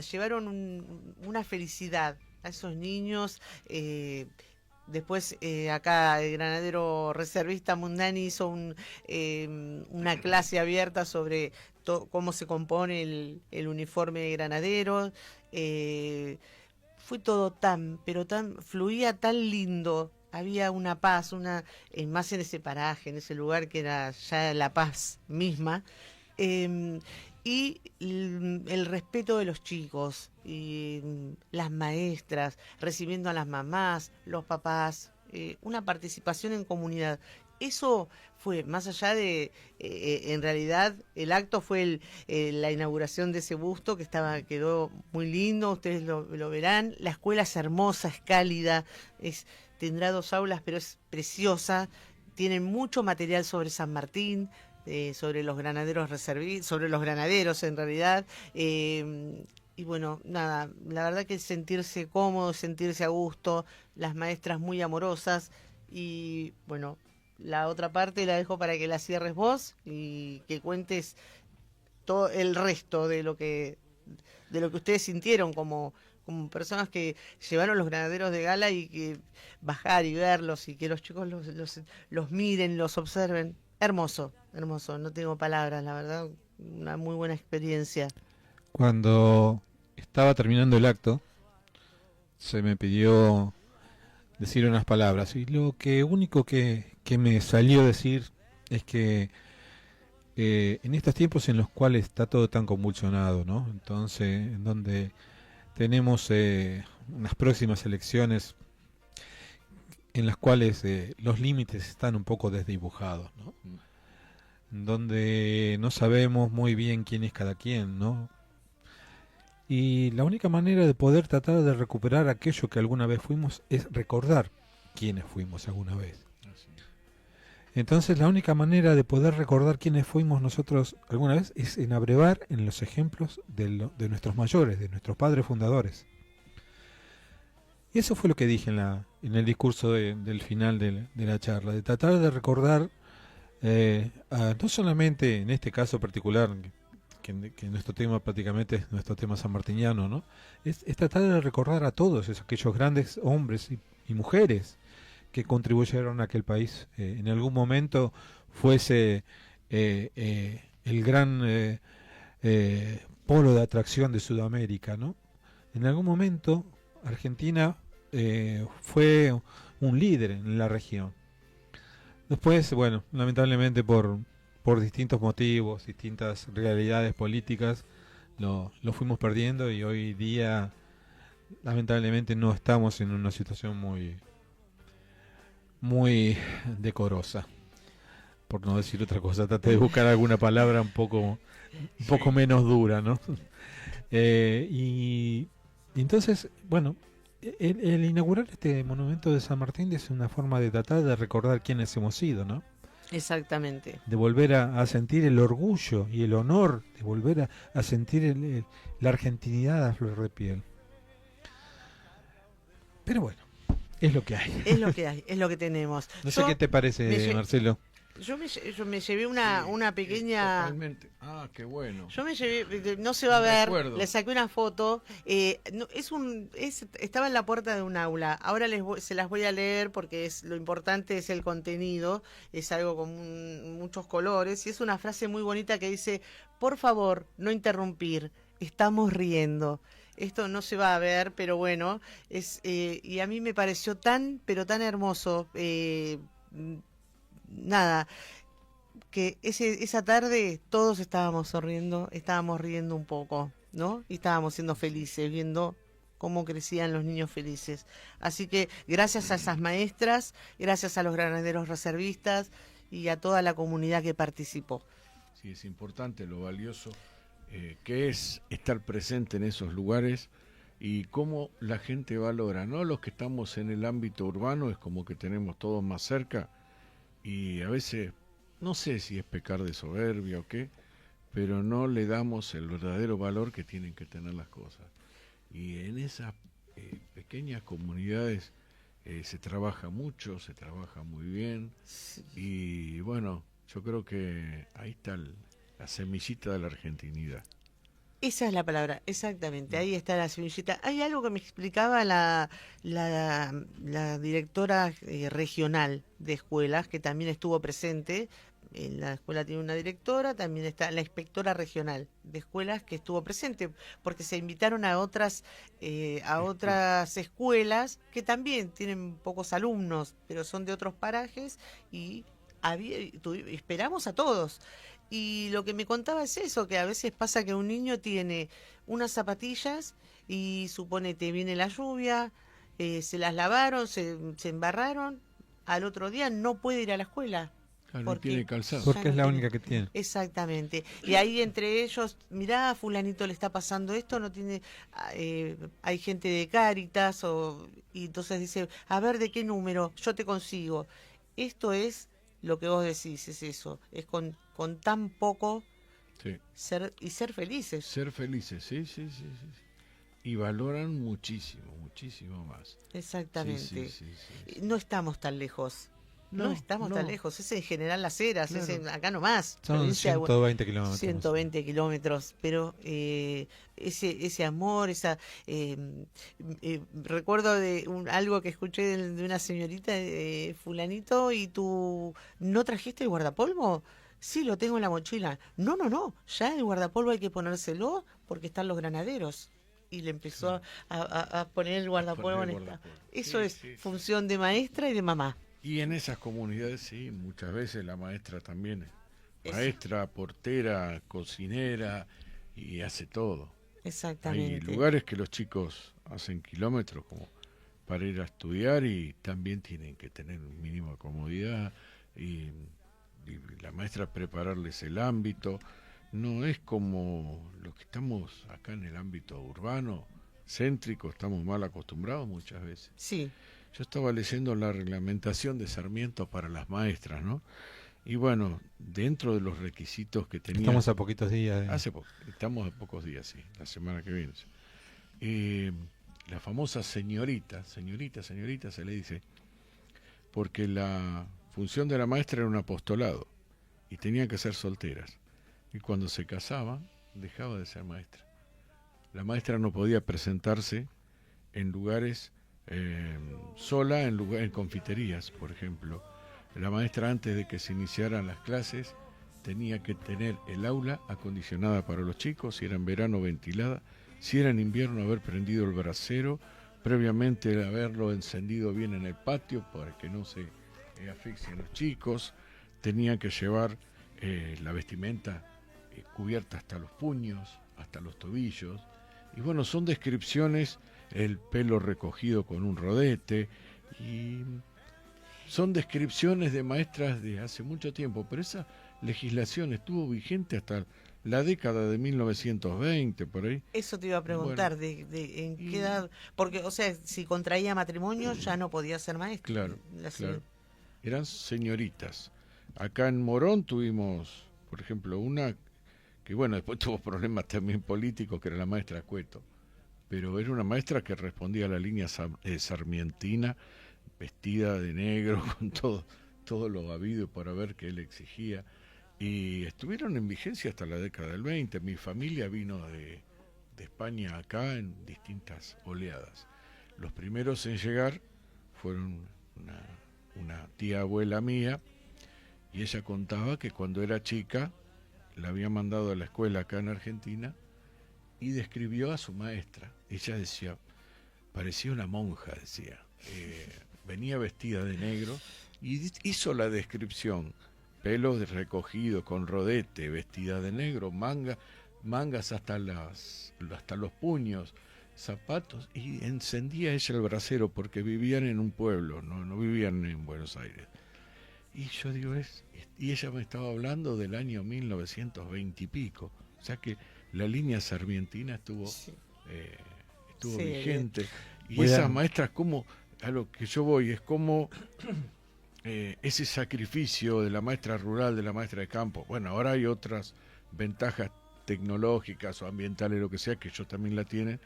Llevaron una felicidad a esos niños. Después acá el granadero reservista Mundani hizo una clase abierta sobre cómo se compone el uniforme de granaderos. Fue todo fluía tan lindo. Había una paz, más en ese paraje, en ese lugar que era ya la paz misma. Y el respeto de los chicos, y las maestras, recibiendo a las mamás, los papás, una participación en comunidad. Eso fue, más allá de, en realidad, el acto fue la inauguración de ese busto que quedó muy lindo, ustedes lo verán. La escuela es hermosa, es cálida, tendrá 2 aulas, pero es preciosa. Tienen mucho material sobre San Martín, sobre los granaderos reservistas, sobre los granaderos en realidad, y bueno, nada, la verdad que sentirse cómodo, sentirse a gusto, las maestras muy amorosas, y bueno, la otra parte la dejo para que la cierres vos y que cuentes todo el resto de lo que ustedes sintieron como personas que llevaron los granaderos de gala, y que bajar y verlos y que los chicos los miren, los observen. Hermoso, no tengo palabras, la verdad, una muy buena experiencia. Cuando estaba terminando el acto, se me pidió decir unas palabras, y lo único que me salió decir es que en estos tiempos en los cuales está todo tan convulsionado, ¿no? Entonces, en donde tenemos unas próximas elecciones en las cuales los límites están un poco desdibujados, ¿no? Donde no sabemos muy bien quién es cada quien, ¿no? Y la única manera de poder tratar de recuperar aquello que alguna vez fuimos es recordar quiénes fuimos alguna vez. Entonces la única manera de poder recordar quiénes fuimos nosotros alguna vez es en abrevar en los ejemplos de nuestros mayores, de nuestros padres fundadores. Y eso fue lo que dije en el discurso del final de la charla, de tratar de recordar, no solamente en este caso particular, que nuestro tema prácticamente es nuestro tema sanmartiniano, ¿no? Es tratar de recordar a todos aquellos grandes hombres y mujeres que contribuyeron a que el país en algún momento fuese el gran polo de atracción de Sudamérica, ¿no? En algún momento Argentina fue un líder en la región. Después, bueno, lamentablemente por distintos motivos, distintas realidades políticas, lo fuimos perdiendo y hoy día lamentablemente no estamos en una situación muy decorosa, por no decir otra cosa. Traté de buscar alguna palabra un poco menos dura, ¿no? Y entonces, bueno, el inaugurar este monumento de San Martín es una forma de tratar de recordar quiénes hemos sido, ¿no? Exactamente. De volver a sentir el orgullo y el honor, de volver a sentir la argentinidad a flor de piel. Pero bueno, es lo que hay. Es lo que hay, es lo que tenemos. No sé qué te parece, Marcelo. Yo me llevé una pequeña... Totalmente. Ah, qué bueno. Yo me llevé, no se va a ver, Recuerdo. le saqué una foto. Estaba en la puerta de un aula. Ahora se las voy a leer porque lo importante es el contenido. Es algo con muchos colores. Y es una frase muy bonita que dice: por favor, no interrumpir, estamos riendo. Esto no se va a ver, pero bueno, y a mí me pareció pero tan hermoso. Nada, que esa tarde todos estábamos sonriendo, estábamos riendo un poco, ¿no? Y estábamos siendo felices, viendo cómo crecían los niños felices. Así que gracias a esas maestras, gracias a los granaderos reservistas y a toda la comunidad que participó. Sí, es importante lo valioso que es estar presente en esos lugares y cómo la gente valora, ¿no? Los que estamos en el ámbito urbano es como que tenemos todos más cerca. Y a veces, no sé si es pecar de soberbia o qué, pero no le damos el verdadero valor que tienen que tener las cosas. Y en esas pequeñas comunidades se trabaja mucho, se trabaja muy bien. Y bueno, yo creo que ahí está la semillita de la argentinidad. Esa es la palabra, exactamente, ahí está la semillita. Hay algo que me explicaba la directora regional de escuelas, que también estuvo presente. En la escuela tiene una directora, también está la inspectora regional de escuelas que estuvo presente, porque se invitaron a otras escuelas que también tienen pocos alumnos, pero son de otros parajes y esperamos a todos. Y lo que me contaba es eso, que a veces pasa que un niño tiene unas zapatillas y suponete viene la lluvia, se las lavaron, se embarraron, al otro día no puede ir a la escuela. Claro, no tiene calzado. Porque es la única que tiene. Exactamente. Y ahí entre ellos, mirá, a fulanito le está pasando esto, no tiene, hay gente de Cáritas, y entonces dice, a ver de qué número, yo te consigo. Esto es lo que vos decís, es eso, es con tan poco ser felices. Ser felices, sí. Y valoran muchísimo más. Exactamente. Sí. No estamos tan lejos. No estamos tan lejos. Es en General Las Heras, Claro. es acá nomás. Son 120 kilómetros. 120 kilómetros, pero ese amor, recuerdo de algo que escuché de una señorita, fulanito, ¿y tú no trajiste el guardapolvo? Sí, lo tengo en la mochila. No, ya el guardapolvo hay que ponérselo porque están los granaderos. Y le empezó a poner el guardapolvo en esta. Eso es función de maestra y de mamá. Y en esas comunidades, sí, muchas veces la maestra también es maestra, portera, cocinera y hace todo. Exactamente. Hay lugares que los chicos hacen kilómetros como para ir a estudiar y también tienen que tener un mínimo de comodidad y la maestra prepararles el ámbito. No es como los que estamos acá en el ámbito urbano, céntrico, estamos mal acostumbrados muchas veces. Sí. yo estaba leyendo la reglamentación de Sarmiento para las maestras, ¿no? Y bueno, dentro de los requisitos que tenía... Estamos a poquitos días. Estamos a pocos días, sí, la semana que viene. La famosa señorita se le dice, porque la función de la maestra era un apostolado y tenían que ser solteras. Y cuando se casaban, dejaba de ser maestra. La maestra no podía presentarse en lugares sola, en confiterías, por ejemplo. La maestra, antes de que se iniciaran las clases, tenía que tener el aula acondicionada para los chicos, si era en verano ventilada, si era en invierno haber prendido el brasero, previamente haberlo encendido bien en el patio para que no se asfixien los chicos, tenía que llevar la vestimenta cubierta hasta los puños, hasta los tobillos, y bueno, son descripciones, el pelo recogido con un rodete, y son descripciones de maestras de hace mucho tiempo, pero esa legislación estuvo vigente hasta la década de 1920, por ahí. Eso te iba a preguntar, Bueno, en qué edad, porque, o sea, si contraía matrimonio ya no podía ser maestra. Claro, La claro. Eran señoritas. Acá en Morón tuvimos, por ejemplo, una que, bueno, después tuvo problemas también políticos, que era la maestra Cueto, pero era una maestra que respondía a la línea sarmientina, vestida de negro, con todo lo habido y por haber que él exigía, y estuvieron en vigencia hasta la década del 20. Mi familia vino de España acá en distintas oleadas. Los primeros en llegar fueron una tía abuela mía, y ella contaba que cuando era chica la había mandado a la escuela acá en Argentina y describió a su maestra. Ella decía, parecía una monja, decía. Venía vestida de negro y hizo la descripción: pelo recogido con rodete, vestida de negro, mangas hasta los puños, zapatos, y encendía ella el brasero porque vivían en un pueblo, no vivían en Buenos Aires. Y yo digo, y ella me estaba hablando del año 1920 y pico, o sea que la línea sarmientina estuvo vigente. Y esas maestras, como a lo que yo voy, es como ese sacrificio de la maestra rural, de la maestra de campo. Bueno, ahora hay otras ventajas tecnológicas o ambientales, lo que sea, que ellos también la tienen,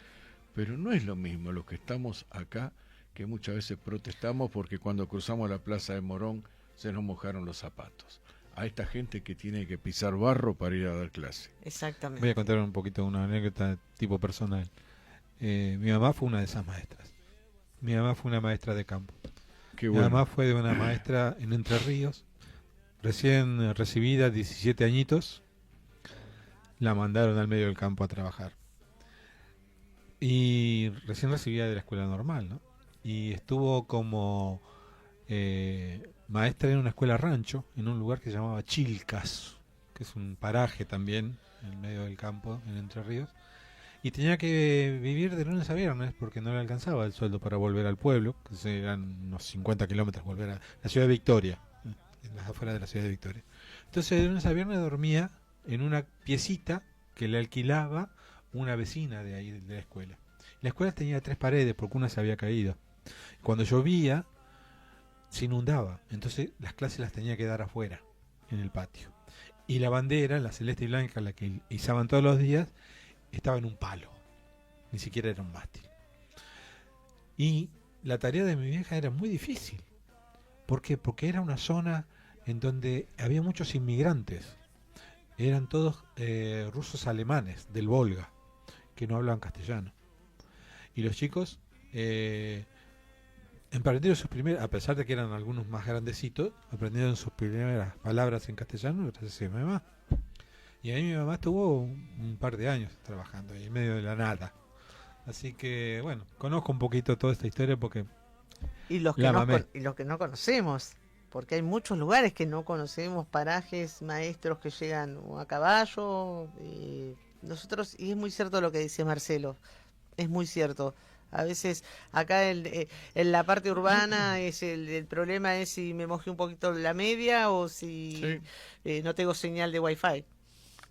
pero no es lo mismo los que estamos acá, que muchas veces protestamos porque cuando cruzamos la plaza de Morón se nos mojaron los zapatos. A esta gente que tiene que pisar barro para ir a dar clase. Exactamente. Voy a contar un poquito una anécdota tipo personal. Mi mamá fue una de esas maestras. Mi mamá fue una maestra de campo. Qué Mi bueno. mamá fue de una maestra en Entre Ríos, recién recibida, 17 añitos, la mandaron al medio del campo a trabajar. Y recién recibida de la escuela normal, ¿no? Y estuvo como maestra en una escuela rancho, en un lugar que se llamaba Chilcas, que es un paraje también, en el medio del campo, en Entre Ríos. Y tenía que vivir de lunes a viernes porque no le alcanzaba el sueldo para volver al pueblo, que eran unos 50 kilómetros volver a la ciudad de Victoria, en las afueras de la ciudad de Victoria. Entonces de lunes a viernes dormía en una piecita que le alquilaba una vecina de ahí, de la escuela. La escuela tenía 3 paredes porque una se había caído. Cuando llovía se inundaba, entonces las clases las tenía que dar afuera, en el patio. Y la bandera, la celeste y blanca, la que izaban todos los días, estaba en un palo, ni siquiera era un mástil. Y la tarea de mi vieja era muy difícil. ¿Por qué? Porque era una zona en donde había muchos inmigrantes. Eran todos rusos alemanes del Volga, que no hablaban castellano. Y los chicos aprendieron sus primeras, a pesar de que eran algunos más grandecitos, aprendieron sus primeras palabras en castellano gracias a mi mamá. Y ahí mi mamá estuvo un par de años trabajando ahí en medio de la nada. Así que, bueno, conozco un poquito toda esta historia porque y los que no conocemos, porque hay muchos lugares que no conocemos, parajes, maestros que llegan a caballo. Nosotros, y es muy cierto lo que dice Marcelo, es muy cierto. A veces acá en la parte urbana el problema es si me mojé un poquito la media o si no tengo señal de wifi.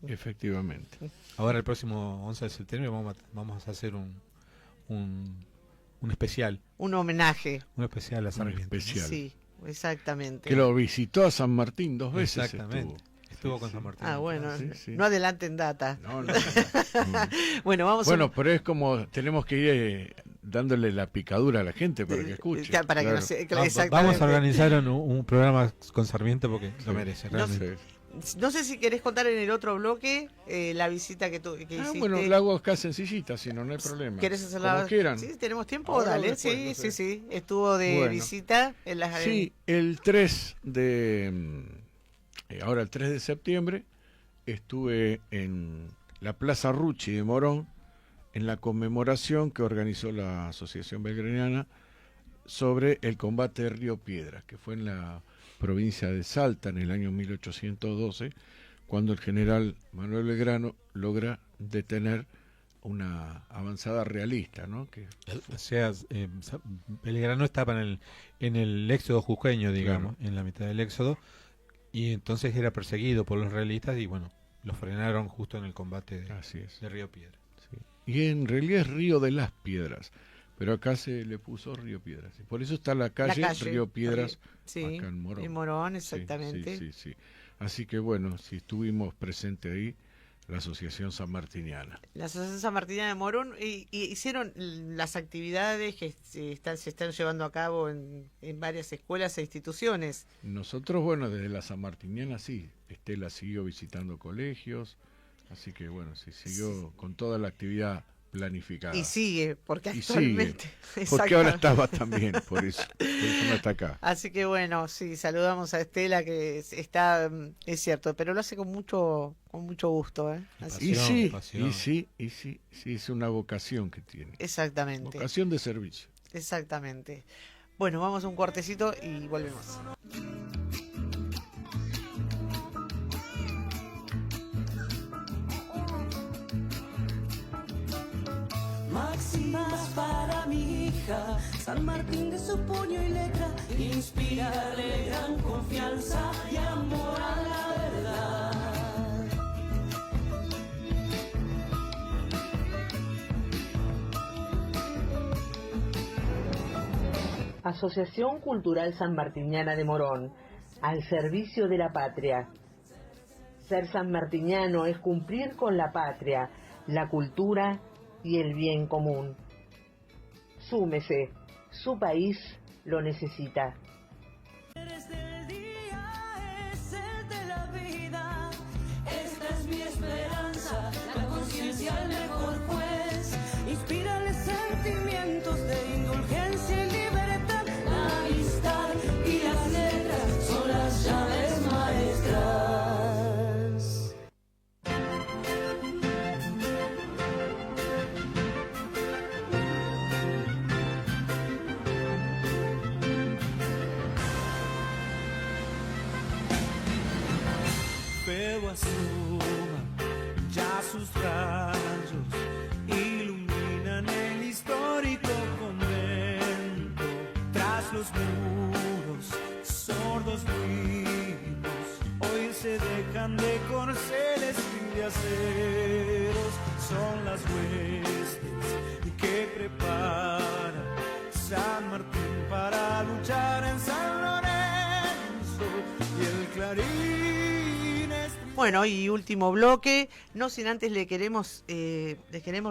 Efectivamente. Ahora el próximo 11 de septiembre vamos a hacer un un especial. Un homenaje. Un especial a Sarmiento. Especial. Sí, exactamente. Que lo visitó a San Martín 2 veces. Exactamente. Estuvo con San Martín. Ah, bueno, Sí. no adelanten data. No. Bueno, vamos Bueno, pero es como tenemos que ir dándole la picadura a la gente para que escuche. para que Claro. no se- Vamos exactamente. a organizar un programa con Sarmiento porque lo merece, realmente. No sé si querés contar en el otro bloque la visita que hiciste. Bueno, la hago acá sencillita, si no, no hay problema. ¿Querés hacerla? Como quieran. Sí, tenemos tiempo, Ahora o dale. después, Sí, no sé. sí. Estuvo de Bueno. visita en las Sí, el 3 de... ahora el 3 de septiembre estuve en la Plaza Rucci de Morón en la conmemoración que organizó la Asociación Belgraniana sobre el combate de Río Piedras, que fue en la provincia de Salta en el año 1812, cuando el general Manuel Belgrano logra detener una avanzada realista, ¿no? Que O sea, Belgrano estaba en el éxodo jujeño, digamos, en la mitad del éxodo, y entonces era perseguido por los realistas y bueno, lo frenaron justo en el combate de Río Piedras. Y en realidad es Río de las Piedras, pero acá se le puso Río Piedras. Y por eso está la calle Río Piedras, sí, acá en Morón. En Morón, exactamente. Sí. Así que bueno, si estuvimos presentes ahí, la Asociación Sanmartiniana. La Asociación Sanmartiniana de Morón y hicieron las actividades que se están llevando a cabo en varias escuelas e instituciones. Nosotros, bueno, desde la Sanmartiniana sí, Estela siguió visitando colegios, así que bueno, se siguió con toda la actividad planificada. Y sigue, porque Y actualmente... sigue, porque ahora estaba también, por eso no está acá. Así que bueno, sí, saludamos a Estela que está, es cierto, pero lo hace con mucho gusto, ¿eh? Así Y sí, es una vocación que tiene. Exactamente. Vocación de servicio. Exactamente. Bueno, vamos a un cortecito y volvemos. Máximas para mi hija, San Martín de su puño y letra, inspirarle gran confianza y amor a la verdad. Asociación Cultural Sanmartiniana de Morón, al servicio de la patria. Ser sanmartiniano es cumplir con la patria, la cultura y el bien común. Súmese, su país lo necesita. Eres del día, es el de la vida. Esta es mi esperanza, la conciencia el mejor juez. Inspírale sentimientos de indulgencia y libertad. La amistad y las letras son las llaves maestras. Pero asoma, ya sus rayos iluminan el histórico convento. Tras los muros, sordos ruidos, hoy se dejan de corceles y de aceros. Son las huestes que prepara San Martín para luchar en San Lorenzo y el Clarín. Bueno, y último bloque, no sin antes les queremos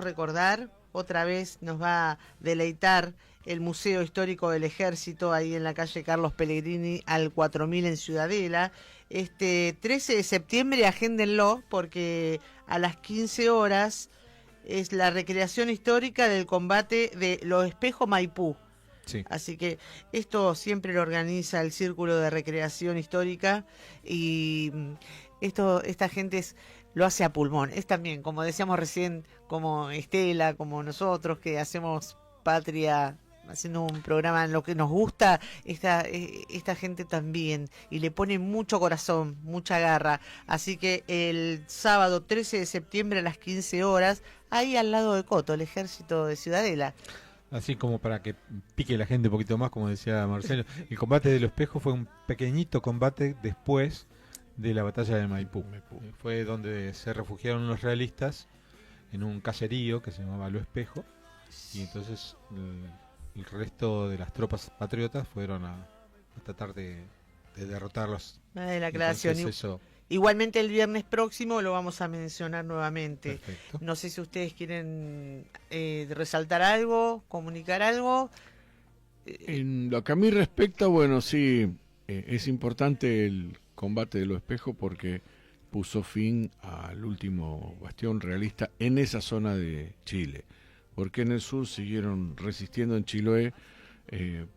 recordar, otra vez nos va a deleitar el Museo Histórico del Ejército, ahí en la calle Carlos Pellegrini al 4000 en Ciudadela. Este 13 de septiembre, agéndenlo, porque a las 15 horas es la recreación histórica del combate de Los Espejos Maipú. Sí. Así que esto siempre lo organiza el Círculo de Recreación Histórica y esta gente lo hace a pulmón. Es también, como decíamos recién, como Estela, como nosotros que hacemos patria, haciendo un programa en lo que nos gusta, esta gente también, y le pone mucho corazón, mucha garra. Así que el sábado 13 de septiembre a las 15 horas, ahí al lado de Coto, el Ejército de Ciudadela. Así como para que pique la gente un poquito más, como decía Marcelo, el combate de Los Espejos fue un pequeñito combate después de la batalla de Maipú. Fue donde se refugiaron los realistas en un caserío que se llamaba Lo Espejo, y entonces el resto de las tropas patriotas fueron a tratar de derrotarlos. De la aclaración. Entonces, eso... Igualmente el viernes próximo lo vamos a mencionar nuevamente. Perfecto. No sé si ustedes quieren resaltar algo, comunicar algo. En lo que a mí respecta, bueno, sí, es importante el combate de los espejos porque puso fin al último bastión realista en esa zona de Chile, porque en el sur siguieron resistiendo en Chiloé,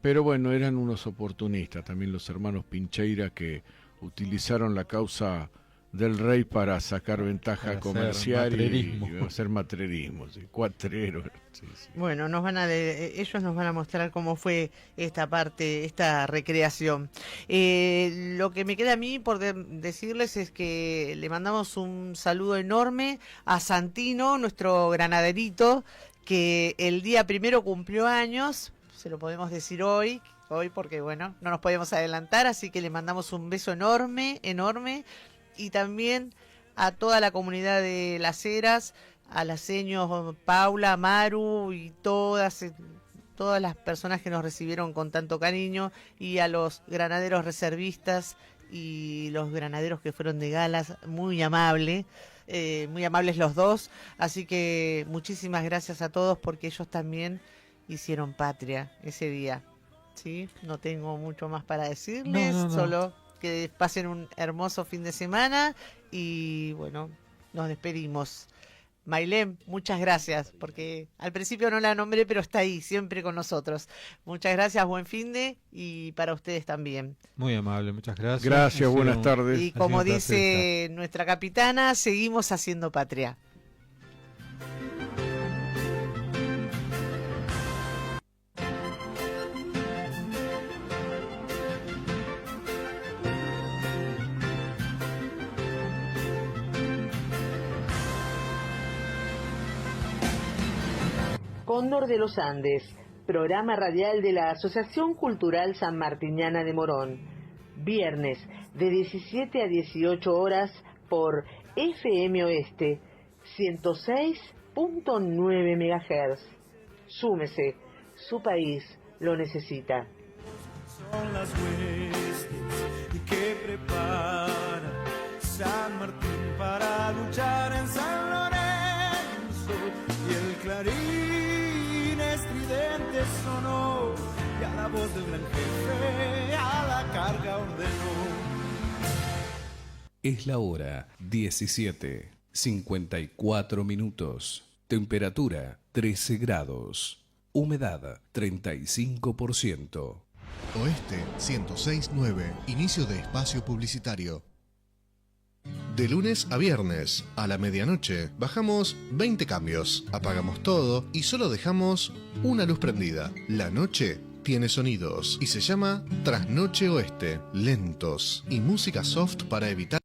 pero bueno, eran unos oportunistas, también los hermanos Pincheira, que utilizaron la causa del rey para sacar ventaja comercial y hacer matrerismo, sí, cuatrero. Sí, sí. Bueno, ellos nos van a mostrar cómo fue esta parte, esta recreación. Lo que me queda a mí por decirles es que le mandamos un saludo enorme a Santino, nuestro granaderito, que el día 1 cumplió años, se lo podemos decir hoy porque bueno, no nos podemos adelantar, así que le mandamos un beso enorme, enorme. Y también a toda la comunidad de Las Heras, a las seños Paula, Maru y todas las personas que nos recibieron con tanto cariño, y a los granaderos reservistas y los granaderos que fueron de galas, muy amables los dos. Así que muchísimas gracias a todos porque ellos también hicieron patria ese día. ¿Sí? No tengo mucho más para decirles, No. solo que pasen un hermoso fin de semana y bueno, nos despedimos. Mailén, muchas gracias, porque al principio no la nombré, pero está ahí, siempre con nosotros. Muchas gracias, buen fin de, y para ustedes también. Muy amable, muchas gracias. Gracias, buenas tardes. Y como dice nuestra capitana, seguimos haciendo patria. Cóndor de los Andes, programa radial de la Asociación Cultural Sanmartiniana de Morón. Viernes de 17 a 18 horas por FM Oeste 106.9 MHz. Súmese, su país lo necesita. Son las huestes que prepara San Martín para luchar en San Lorenzo, y el clarín estridente sonó, y a la voz del gran jefe a la carga ordenó. Es la hora 17:54. Temperatura 13 grados. Humedad 35%. Oeste 106.9. Inicio de espacio publicitario. De lunes a viernes, a la medianoche, bajamos 20 cambios, apagamos todo y solo dejamos una luz prendida. La noche tiene sonidos y se llama Trasnoche Oeste, lentos y música soft para evitar